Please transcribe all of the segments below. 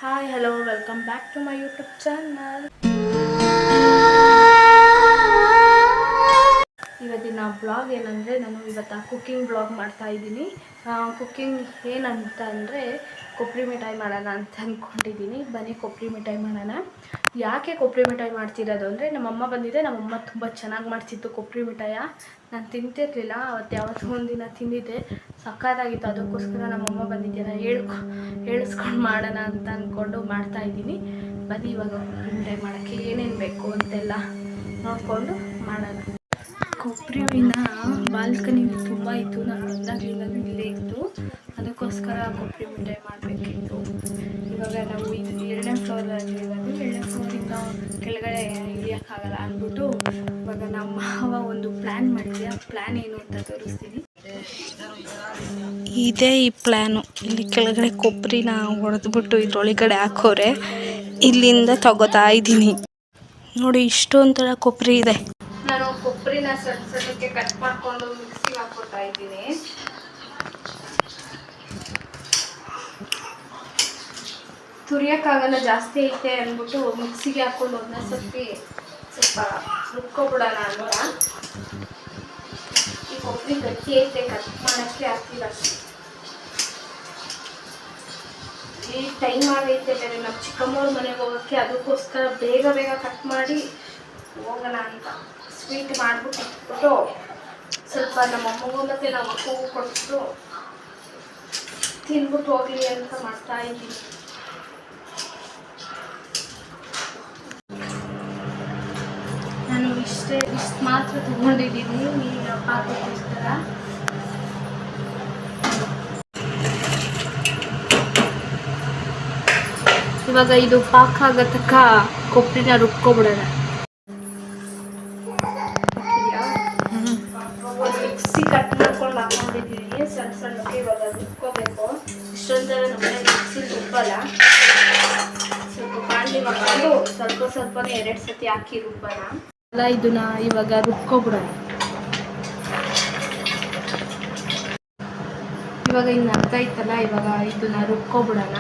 Hi hello welcome back to my YouTube channel. ಇವತ್ತಿನ blog ಏನಂದರೆ, ನಾನು ಇವತ್ತು ಕುಕ್ಕಿಂಗ್ ಬ್ಲಾಗ್ ಮಾಡ್ತಾ ಇದ್ದೀನಿ. ಕುಕ್ಕಿಂಗ್ ಏನಂತ ಅಂದರೆ, ಕೊಬ್ಬರಿ ಮಿಠಾಯಿ ಮಾಡೋಣ ಅಂತ ಅಂದ್ಕೊಂಡಿದ್ದೀನಿ. ಬನ್ನಿ ಕೊಬ್ಬರಿ ಮಿಠಾಯಿ ಮಾಡೋಣ. ಯಾಕೆ ಕೊಬ್ಬರಿ ಮಿಠಾಯಿ ಮಾಡ್ತಿರೋದು ಅಂದರೆ, ನಮ್ಮಮ್ಮ ಬಂದಿದೆ. ನಮ್ಮಮ್ಮ ತುಂಬ ಚೆನ್ನಾಗಿ ಮಾಡ್ತಿತ್ತು ಕೊಬ್ಬರಿ ಮಿಠಾಯ. ನಾನು ತಿಂತಿರಲಿಲ್ಲ, ಯಾವತ್ತೂ ಒಂದಿನ ತಿಂದಿದ್ದೆ, ಸಕ್ಕತ್ತಾಗಿತ್ತು. ಅದಕ್ಕೋಸ್ಕರ ನಮ್ಮಮ್ಮ ಬಂದಿದ್ದೆಲ್ಲ ಹೇಳಿಸ್ಕೊಂಡು ಮಾಡೋಣ ಅಂತ ಅಂದ್ಕೊಂಡು ಮಾಡ್ತಾಯಿದ್ದೀನಿ. ಬನ್ನಿ ಇವಾಗ ಕೊಬ್ಬರಿ ಮಿಠಾಯಿ ಮಾಡೋಕ್ಕೆ ಏನೇನು ಬೇಕು ಅಂತೆಲ್ಲ ನೋಡಿಕೊಂಡು ಮಾಡೋಣ. ಕೊಬ್ಬರಿನ ಬಾಲ್ಕನಿ ತುಂಬ ಇತ್ತು, ನಾನು ಬಂದಾಗಲಿಂದಲೂ ಇಲ್ಲೇ ಇತ್ತು. ಅದಕ್ಕೋಸ್ಕರ ಕೊಬ್ಬರಿ ಮಿಠಾಯಿ ಮಾಡಬೇಕಿತ್ತು. ಇವಾಗ ನಾವು ಇದು 2ನೇ ಫ್ಲೋರಲ್ಲಿ ಇರೋದು. 2ನೇ ಫ್ಲೋರಿಂದ ಕೆಳಗಡೆ ಇಳಿಯೋಕ್ಕಾಗಲ್ಲ ಅಂದ್ಬಿಟ್ಟು ಇವಾಗ ನಮ್ಮ ಮಾವ ಒಂದು ಪ್ಲ್ಯಾನ್ ಮಾಡಿದ್ವಿ. ಆ ಪ್ಲ್ಯಾನ್ ಏನು ಅಂತ ತೋರಿಸ್ತೀನಿ. ಇದೇ ಈ ಪ್ಲ್ಯಾನು. ಇಲ್ಲಿ ಕೆಳಗಡೆ ಕೊಬ್ಬರಿನ ಹೊಡೆದ್ಬಿಟ್ಟು ಇದ್ರೊಳಗಡೆ ಹಾಕೋರೆ. ಇಲ್ಲಿಂದ ತಗೋತಾ ಇದ್ದೀನಿ. ನೋಡಿ, ಇಷ್ಟೊಂಥರ ಕೊಬ್ಬರಿ ಇದೆ. ನಾನು ಕೊಬ್ಬರಿನ ಸಣ್ಣ ಸಣ್ಣಕ್ಕೆ ಕಟ್ ಮಾಡಿಕೊಂಡು ಮಿಕ್ಸಿಗೆ ಹಾಕ್ಕೊತಾ ಇದ್ದೀನಿ. ತುರಿಯೋಕ್ಕಾಗಲ್ಲ, ಜಾಸ್ತಿ ಐತೆ ಅಂದ್ಬಿಟ್ಟು ಮಿಕ್ಸಿಗೆ ಹಾಕ್ಕೊಂಡು ಒಂದೇ ಸ್ವಲ್ಪ ರುಬ್ಕೊಬಿಡೋಣ ಅಂತ. ಈ ಕೊಬ್ಬರಿ ಗಟ್ಟಿ ಐತೆ, ಕಟ್ ಮಾಡೋಕ್ಕೆ ಆಗ್ತಿಲ್ಲ. ಈ ಟೈಮ್ ಆಗೈತೆ ಬೇರೆ ನಮ್ಮ ಚಿಕ್ಕಮ್ಮವ್ರ ಮನೆಗೆ ಹೋಗೋಕ್ಕೆ. ಅದಕ್ಕೋಸ್ಕರ ಬೇಗ ಬೇಗ ಕಟ್ ಮಾಡಿ ಹೋಗೋಣ ಅಂತ ಸ್ವೀಟ್ ಮಾಡಿಬಿಟ್ಟು ಇಟ್ಬಿಟ್ಟು ಸ್ವಲ್ಪ ನಮ್ಮ ಅಮ್ಮಗೂ ಮತ್ತು ನಮ್ಮ ಅಕ್ಕಗೂ ಕೊಟ್ಟು ತಿನ್ಬಿಟ್ಟು ಹೋಗಲಿ ಅಂತ ಮಾಡ್ತಾ ಇದ್ದೀನಿ. ನಾನು ಇಷ್ಟು ಮಾತ್ರ ತಗೊಂಡಿದ್ದೀನಿ ನೀರಿನ ಪಾಕಕ್ಕೋಸ್ಕರ. ಇವಾಗ ಇದು ಪಾಕ ಆಗೋ ತನಕ ಕೊಬ್ಬರಿನ ರುಬ್ಕೊಬಿಡೋಣ. ಮಿಕ್ಸಿ ಕಟ್ ಮಾಡ್ಕೊಂಡು ಹಾಕೊಂಡಿದ್ದೀನಿ ಸಣ್ಣ ಸಣ್ಣಕ್ಕೆ. ಇವಾಗ ರುಬ್ಕೋಬೇಕು. ಇಷ್ಟೊಂಥರ ನಮ್ಮನೆ ಮಿಕ್ಸಿ ರುಬ್ಬಲ್ಲ. ಸ್ವಲ್ಪ ಬಾಣಲಿ ಹಾಕೊಂಡು ಸ್ವಲ್ಪನೇ 2 ಸತಿ ಹಾಕಿ ರುಬ್ಬೋಣ. ಇದನ್ನ ಇವಾಗ ರುಬ್ಕೊಬಿಡೋಣ. ಇವಾಗ ಇನ್ನು ಅರ್ಧ ಐತಲ್ಲ, ಇವಾಗ ಇದನ್ನ ರುಬ್ಕೊಬಿಡೋಣ.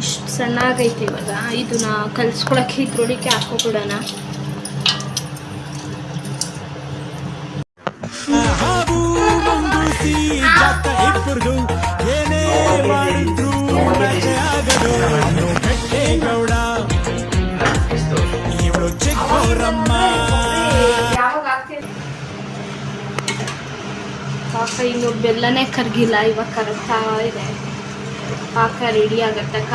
ಇಷ್ಟು ಸಣ್ಣಾಗೈತೆ. ಇವಾಗ ಇದನ್ನ ಕಲಿಸ್ಕೊಳಕ್ಕೆ ಇದ್ರೊಳಕ್ಕೆ ಹಾಕೋಬಿಡೋಣ. ಪಾಕ ಇನ್ನು ಬೆಲ್ಲನೇ ಕರಗಿಲ್ಲ. ಇವಾಗ ಕರಗ್ತಾ ಇದೆ. ಪಾಕ ರೆಡಿ ಆಗತ್ತಕ್ಕ.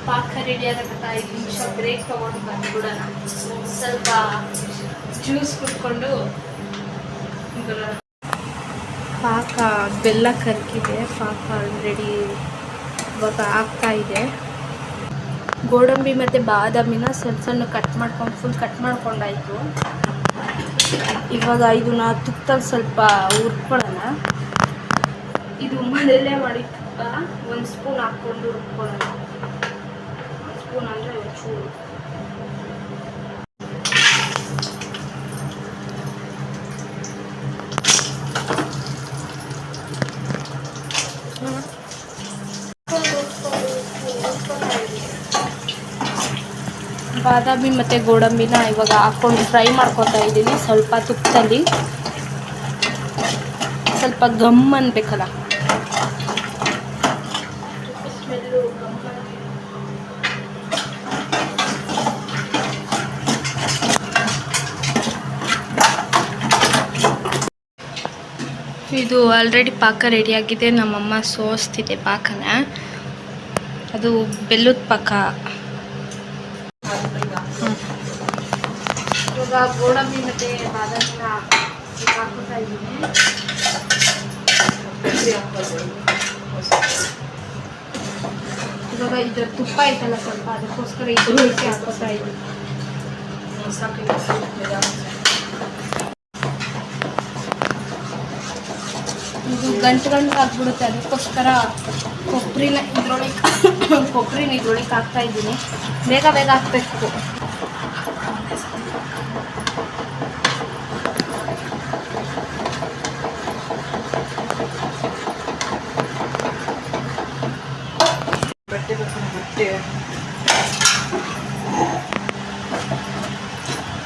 ಪಾಕ ರೆಡಿ ಆಗತ್ತಕ್ಕ. 5 ನಿಮಿಷ ಬ್ರೇಕ್ ತಗೊಂಡು ಬಂದ್ಬಿಡೋಣ. ಸ್ವಲ್ಪ ಜ್ಯೂಸ್ ಕುಡ್ಕೊಂಡು ಪಾಕ ಬೆಲ್ಲ ಕರಗಿದೆ. ಪಾಕ ಆಲ್ರೆಡಿ ಇವಾಗ ಆಗ್ತಾ ಇದೆ. ಗೋಡಂಬಿ ಮತ್ತು ಬಾದಾಮಿನ ಸಣ್ಣ ಕಟ್ ಮಾಡ್ಕೊಂಡು ಫುಲ್ ಕಟ್ ಮಾಡ್ಕೊಂಡಾಯಿತು. ಇವಾಗ ಇದನ್ನ ತುಪ್ಪದಲ್ಲಿ ಸ್ವಲ್ಪ ಹುರ್ಕೊಳ್ಳೋಣ. ಇದು ಮನೆಯಲ್ಲೇ ಮಾಡಿ ತುಪ್ಪ 1 ಸ್ಪೂನ್ ಹಾಕ್ಕೊಂಡು ರುಬ್ಕೊಳ್ಳೋಣ. 1 ಸ್ಪೂನ್ ಅಂದರೆ ಒಂಚೂರು. ಬಾದಾಮಿ ಮತ್ತು ಗೋಡಂಬಿನ ಇವಾಗ ಹಾಕ್ಕೊಂಡು ಫ್ರೈ ಮಾಡ್ಕೊತಾ ಇದ್ದೀನಿ ಸ್ವಲ್ಪ ತುಪ್ಪದಲ್ಲಿ. ಸ್ವಲ್ಪ ಗಮ್ ಅನ್ಬೇಕಲ್ಲ. ಇದು ಆಲ್ರೆಡಿ ಪಾಕ ರೆಡಿಯಾಗಿದೆ. ನಮ್ಮಮ್ಮ ಸೋಸ್ತಿದೆ ಪಾಕನ. ಅದು ಬೆಲ್ಲದ ಪಾಕ. ಇವಾಗ ಗೋಡಂಬಿ ಮತ್ತು ಬಾದಾಮಿನ ಹಾಕೋತಾ ಇದ್ದೀನಿ. ಇವಾಗ ಇದರ ತುಪ್ಪ ಐತಲ್ಲ ಸ್ವಲ್ಪ, ಅದಕ್ಕೋಸ್ಕರ ಇದಕ್ಕೆ ಹಾಕೋತಾ ಇದ್ದೀನಿ. ಇದು ಗಂಟು ಆಗ್ಬಿಡುತ್ತೆ. ಅದಕ್ಕೋಸ್ಕರ ಕೊಬ್ಬರಿನ ಇದ್ರೊಳಗೆ ಹಾಕ್ತಾಯಿದ್ದೀನಿ. ಬೇಗ ಹಾಕಬೇಕು.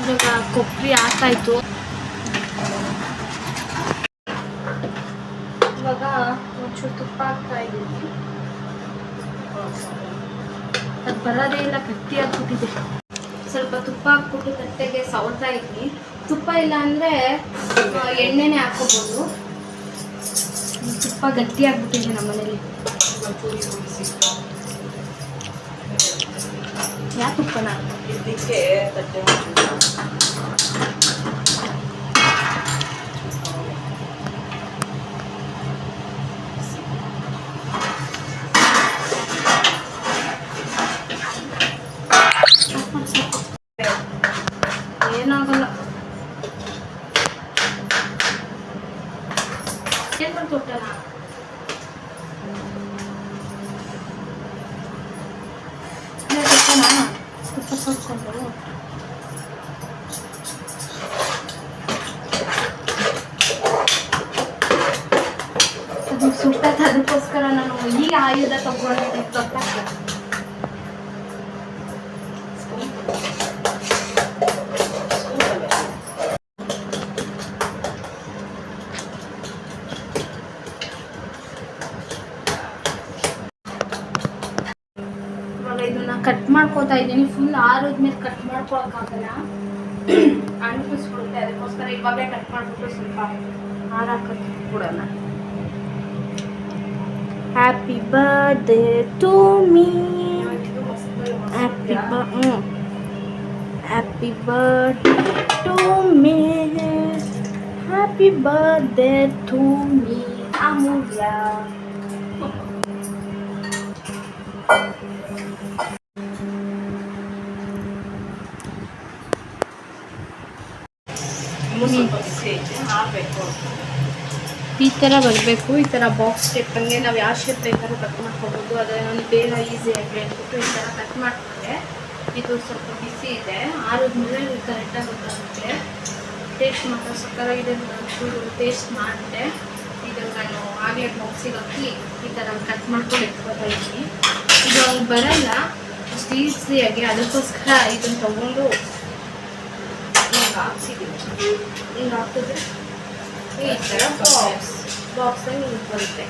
ಇವಾಗ ಕೊಬ್ಬರಿ ಹಾಕಾಯ್ತು. ಇವಾಗ ಒಂಚೂರು ತುಪ್ಪ ಹಾಕ್ತಾ ಇದ್ದೀನಿ. ಅದು ಬರೋದೇ ಇಲ್ಲ, ಗಟ್ಟಿ ಆಗ್ಬಿಟ್ಟಿದೆ. ಸ್ವಲ್ಪ ತುಪ್ಪ ಹಾಕ್ಬಿಟ್ಟು ತಟ್ಟೆಗೆ ಸವರ್ತಾ ಇದ್ದೀನಿ. ತುಪ್ಪ ಇಲ್ಲ ಅಂದರೆ ಎಣ್ಣೆನೇ ಹಾಕ್ಕೋಬೋದು. ತುಪ್ಪ ಗಟ್ಟಿ ಆಗ್ಬಿಟ್ಟಿದೆ ನಮ್ಮ ಮನೇಲಿ. ಯಾವ ತುಪ್ಪನ ಇದಕ್ಕೆ ತಟ್ಟೆ ಏನಾಗಲ್ಲ. ಏನು ಮಾಡ್ಕೊಟ್ಟಲ್ಲ ತುಪ್ಪ ಸೋಸ್ಕೊಂಡು ಅದು ಸುಟ್ಟದ. ಅದಕ್ಕೋಸ್ಕರ ನಾನು ಈಗ ಆಯುಧ ತಗೊಂಡಿದ್ದೆ. ಇದನ್ನ ಕಟ್ ಮಾಡ್ಕೋತಾ ಇದ್ದೀನಿ. ಫುಲ್ ಆರೋದ್ಮೇಲೆ ಕಟ್ ಮಾಡ್ಕೊಳಕ್ಕಾಗಲ್ಲ, ಅಂಟಿಸ್ಬಿಡುತ್ತೆ. ಅದಕ್ಕೋಸ್ಕರ ಇವಾಗಲೇ ಕಟ್ ಮಾಡ್ಬಿಟ್ಟು ಸ್ವಲ್ಪ ಹಾರಾಕಕ್ಕೆ ಕೊಡೋಣ. Happy birthday to me, happy birthday to me, happy birthday to me Amulya. ಈ ಥರ ಬರಬೇಕು. ಈ ಥರ ಬಾಕ್ಸ್ ಶೇಪಂಗೆ ನಾವು ಯಾವ ಶೇಪ್ ಬೇಕಾದ್ರೂ ಕಟ್ ಮಾಡ್ಕೊಬೋದು. ಅದನ್ನು ಬೇಗ ಈಸಿಯಾಗಿ ಹೇಳ್ಬಿಟ್ಟು ಈ ಥರ ಕಟ್ ಮಾಡಿಕೊಂಡೆ. ಇದು ಸ್ವಲ್ಪ ಬಿಸಿ ಇದೆ, ಆರಿದ್ಮೇಲೆ ಕರೆಕ್ಟಾಗಿ ಗೊತ್ತಾಗುತ್ತೆ. ಟೇಸ್ಟ್ ಮಾತ್ರ ಸಕ್ಕತ್ತಾಗಿದೆ. ಟೇಸ್ಟ್ ಮಾಡಿದೆ. ಇದು ನಾನು ಆಗಲೇ ಬಾಕ್ಸಿಗೆ ಹಾಕಿ ಈ ಥರ ಕಟ್ ಮಾಡ್ಕೊಂಡು ಇಟ್ಕೊತಾ ಇದ್ದೀನಿ. ಇದು ಅವ್ರು ಬರಲ್ಲ ಅಷ್ಟು ಈಸಿಯಾಗಿ, ಅದಕ್ಕೋಸ್ಕರ ಇದನ್ನು ತೊಗೊಂಡು ಹಿಂಗೆ ಹಾಕ್ಸಿದ್ದೀನಿ. ಹಿಂಗೆ ಹಾಕಿದ್ರೆ ಈ ಥರ ಬಾಕ್ಸಾಗಿ ಹಿಂಗೆ ಬರುತ್ತೆ.